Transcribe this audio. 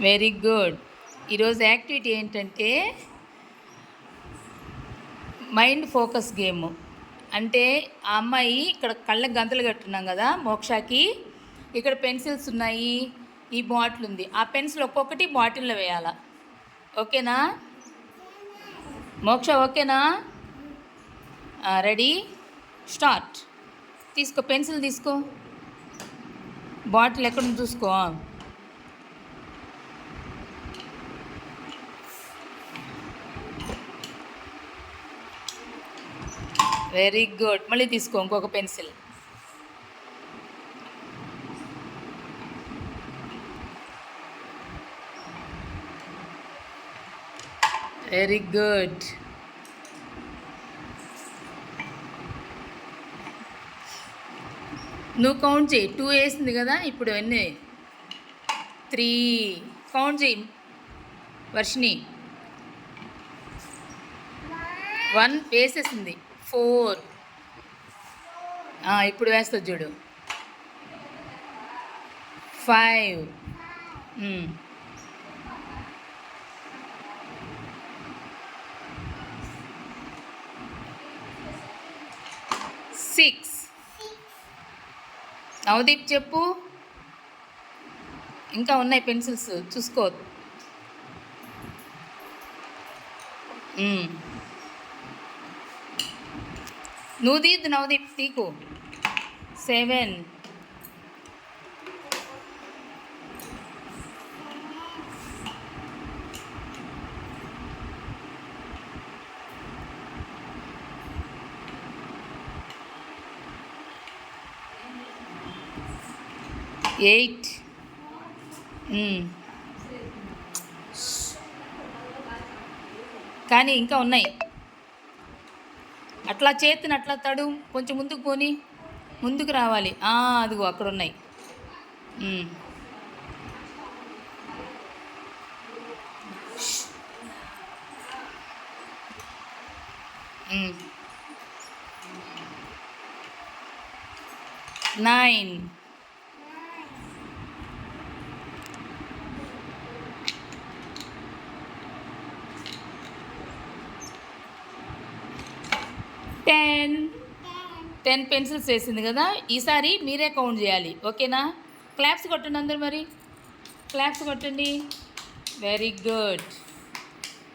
Very good. ఈరోజు activity ఏంటంటే mind focus game. అంటే ఆ అమ్మాయి ఇక్కడ కళ్ళకి గంతలు కట్టున్నాం కదా మోక్షకి. ఇక్కడ పెన్సిల్స్ ఉన్నాయి, ఈ బాటిల్ ఉంది. ఆ పెన్సిల్ ఒక్కొక్కటి బాటిల్లో వేయాలా. ఓకేనా మోక్ష? ఓకేనా? Ready, start. తీసుకో, పెన్సిల్ తీసుకో. బాటిల్ ఎక్కడ చూసుకో. Very good. మళ్ళీ తీసుకో ఇంకొక పెన్సిల్. Very good. నువ్వు కౌంట్ చేయి. 2 వేసింది కదా ఇప్పుడు. ఎన్ని? 3. కౌంట్ చేయి వర్షిని. 1 వేసేసింది. 4. ఇప్పుడు వేస్తుంది చూడు. 5. 6. నవదీప్ చెప్పు. ఇంకా ఉన్నాయి పెన్సిల్స్, చూసుకో. నువ్వు తీద్దు నవదీప్, తీకు. 7. 8. కానీ ఇంకా ఉన్నాయి. అట్లా చేతిని అట్లా తడు, కొంచెం ముందుకు పోని, ముందుకు రావాలి. అదిగో అక్కడ ఉన్నాయి. 9. 10 పెన్సిల్స్ వేసింది కదా. ఈసారి మీరే కౌంట్ చేయాలి. ఓకేనా? క్లాప్స్ కొట్టండి అందరు. మరి క్లాప్స్ కొట్టండి. Very good.